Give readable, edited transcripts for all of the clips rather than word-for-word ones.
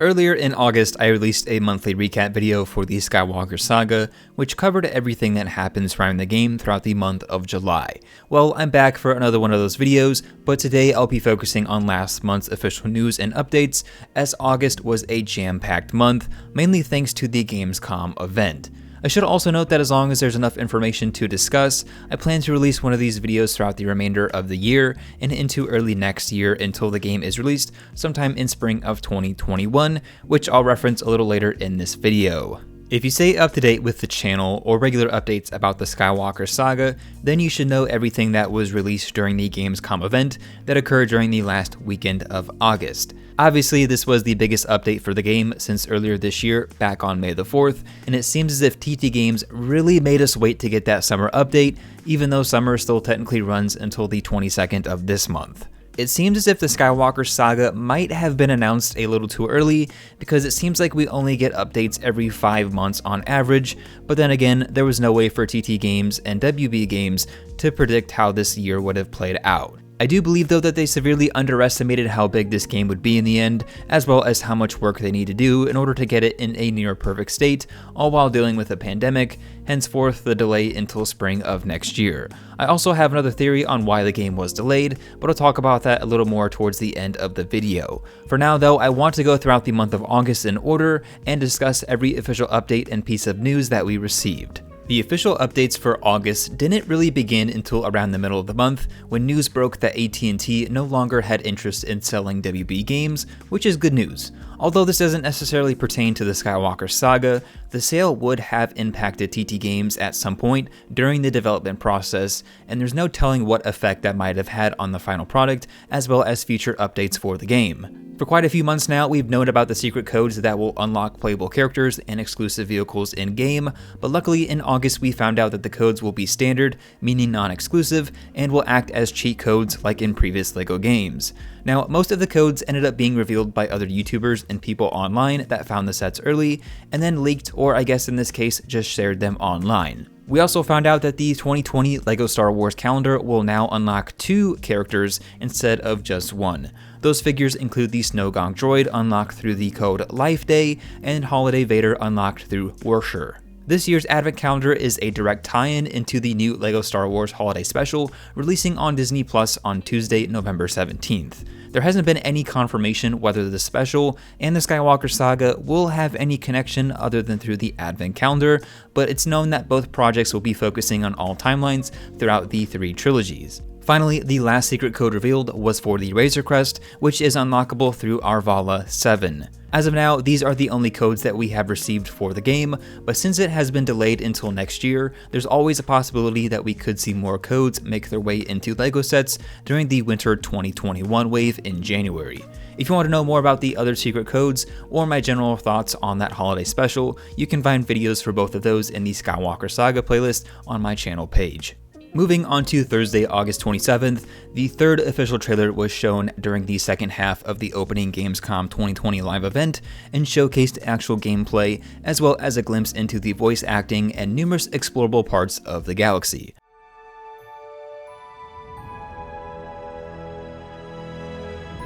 Earlier in August, I released a monthly recap video for the Skywalker Saga, which covered everything that happened surrounding the game throughout the month of July. Well, I'm back for another one of those videos, but today I'll be focusing on last month's official news and updates, as August was a jam-packed month, mainly thanks to the Gamescom event. I should also note that as long as there's enough information to discuss, I plan to release one of these videos throughout the remainder of the year and into early next year until the game is released sometime in spring of 2021, which I'll reference a little later in this video. If you stay up to date with the channel or regular updates about the Skywalker Saga, then you should know everything that was released during the Gamescom event that occurred during the last weekend of August. Obviously, this was the biggest update for the game since earlier this year, back on May the 4th, and it seems as if TT Games really made us wait to get that summer update, even though summer still technically runs until the 22nd of this month. It seems as if the Skywalker Saga might have been announced a little too early, because it seems like we only get updates every 5 months on average, but then again, there was no way for TT Games and WB Games to predict how this year would have played out. I do believe though that they severely underestimated how big this game would be in the end, as well as how much work they need to do in order to get it in a near perfect state, all while dealing with a pandemic, henceforth the delay until spring of next year. I also have another theory on why the game was delayed, but I'll talk about that a little more towards the end of the video. For now though, I want to go throughout the month of August in order and discuss every official update and piece of news that we received. The official updates for August didn't really begin until around the middle of the month, when news broke that AT&T no longer had interest in selling WB games, which is good news. Although this doesn't necessarily pertain to the Skywalker Saga, the sale would have impacted TT Games at some point during the development process, and there's no telling what effect that might have had on the final product, as well as future updates for the game. For quite a few months now, we've known about the secret codes that will unlock playable characters and exclusive vehicles in-game, but luckily in August we found out that the codes will be standard, meaning non-exclusive, and will act as cheat codes like in previous LEGO games. Now, most of the codes ended up being revealed by other YouTubers and people online that found the sets early, and then leaked, or I guess in this case, just shared them online. We also found out that the 2020 LEGO Star Wars calendar will now unlock 2 characters instead of just 1. Those figures include the Snow Gong droid unlocked through the code Life Day and Holiday Vader unlocked through Worsher. This year's advent calendar is a direct tie-in into the new LEGO Star Wars Holiday Special, releasing on Disney Plus on Tuesday, November 17th. There hasn't been any confirmation whether the special and the Skywalker Saga will have any connection other than through the advent calendar, but it's known that both projects will be focusing on all timelines throughout the 3 trilogies. Finally, the last secret code revealed was for the Razor Crest, which is unlockable through Arvala 7. As of now, these are the only codes that we have received for the game, but since it has been delayed until next year, there's always a possibility that we could see more codes make their way into LEGO sets during the winter 2021 wave in January. If you want to know more about the other secret codes, or my general thoughts on that holiday special, you can find videos for both of those in the Skywalker Saga playlist on my channel page. Moving on to Thursday, August 27th, the third official trailer was shown during the second half of the opening Gamescom 2020 live event and showcased actual gameplay, as well as a glimpse into the voice acting and numerous explorable parts of the galaxy.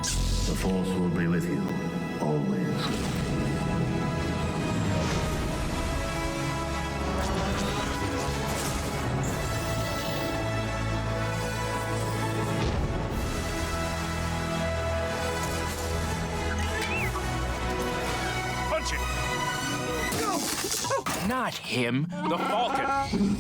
The Force will be with you, always. Not him, the Falcon.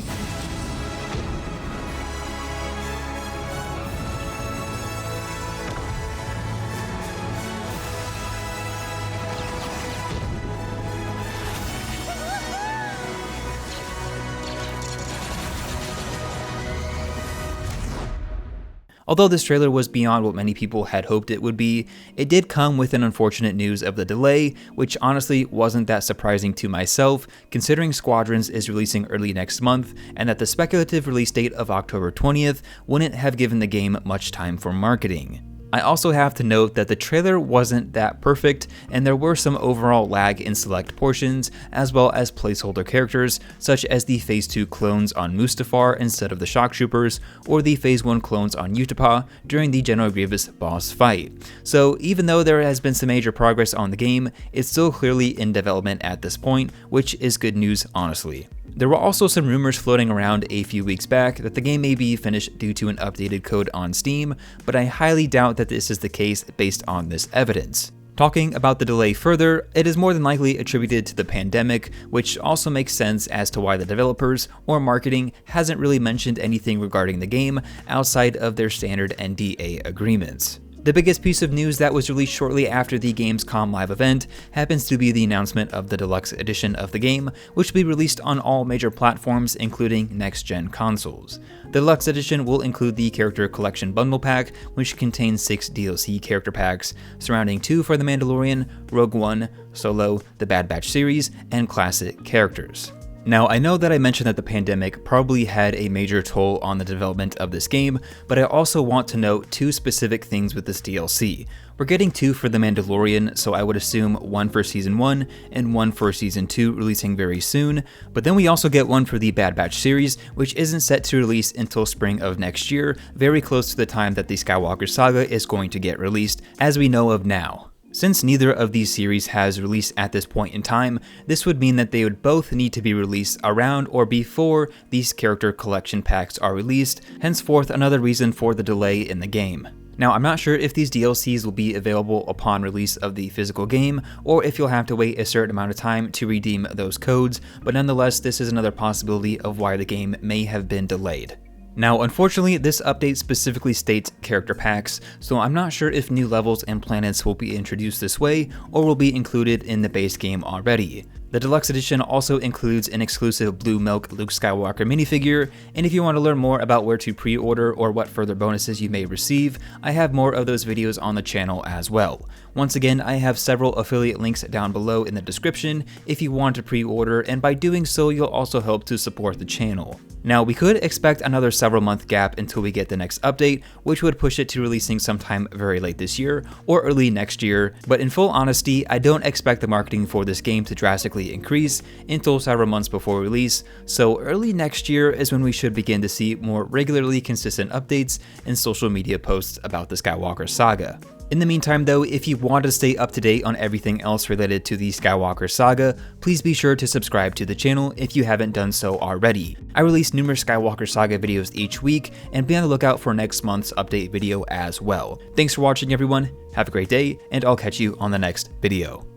Although this trailer was beyond what many people had hoped it would be, it did come with an unfortunate news of the delay, which honestly wasn't that surprising to myself, considering Squadrons is releasing early next month, and that the speculative release date of October 20th wouldn't have given the game much time for marketing. I also have to note that the trailer wasn't that perfect, and there were some overall lag in select portions, as well as placeholder characters, such as the Phase 2 clones on Mustafar instead of the Shock Troopers, or the Phase 1 clones on Utapau during the General Grievous boss fight. So even though there has been some major progress on the game, it's still clearly in development at this point, which is good news honestly. There were also some rumors floating around a few weeks back that the game may be finished due to an updated code on Steam, but I highly doubt that this is the case based on this evidence. Talking about the delay further, it is more than likely attributed to the pandemic, which also makes sense as to why the developers or marketing hasn't really mentioned anything regarding the game outside of their standard NDA agreements. The biggest piece of news that was released shortly after the Gamescom live event happens to be the announcement of the Deluxe edition of the game, which will be released on all major platforms, including next-gen consoles. The Deluxe edition will include the Character Collection Bundle Pack, which contains 6 DLC character packs, surrounding 2 for The Mandalorian, Rogue One, Solo, the Bad Batch series, and classic characters. Now, I know that I mentioned that the pandemic probably had a major toll on the development of this game, but I also want to note 2 specific things with this DLC. We're getting 2 for The Mandalorian, so I would assume 1 for Season 1 and 1 for Season 2 releasing very soon, but then we also get 1 for the Bad Batch series, which isn't set to release until spring of next year, very close to the time that the Skywalker Saga is going to get released, as we know of now. Since neither of these series has released at this point in time, this would mean that they would both need to be released around or before these character collection packs are released, henceforth another reason for the delay in the game. Now, I'm not sure if these DLCs will be available upon release of the physical game, or if you'll have to wait a certain amount of time to redeem those codes, but nonetheless, this is another possibility of why the game may have been delayed. Now, unfortunately, this update specifically states character packs, so I'm not sure if new levels and planets will be introduced this way, or will be included in the base game already. The Deluxe Edition also includes an exclusive Blue Milk Luke Skywalker minifigure, and if you want to learn more about where to pre-order or what further bonuses you may receive, I have more of those videos on the channel as well. Once again, I have several affiliate links down below in the description if you want to pre-order, and by doing so, you'll also help to support the channel. Now, we could expect another several month gap until we get the next update, which would push it to releasing sometime very late this year or early next year, but in full honesty, I don't expect the marketing for this game to drastically increase until several months before release, so early next year is when we should begin to see more regularly consistent updates and social media posts about the Skywalker Saga. In the meantime though, if you want to stay up to date on everything else related to the Skywalker Saga, please be sure to subscribe to the channel if you haven't done so already. I release numerous Skywalker Saga videos each week, and be on the lookout for next month's update video as well. Thanks for watching everyone, have a great day, and I'll catch you on the next video.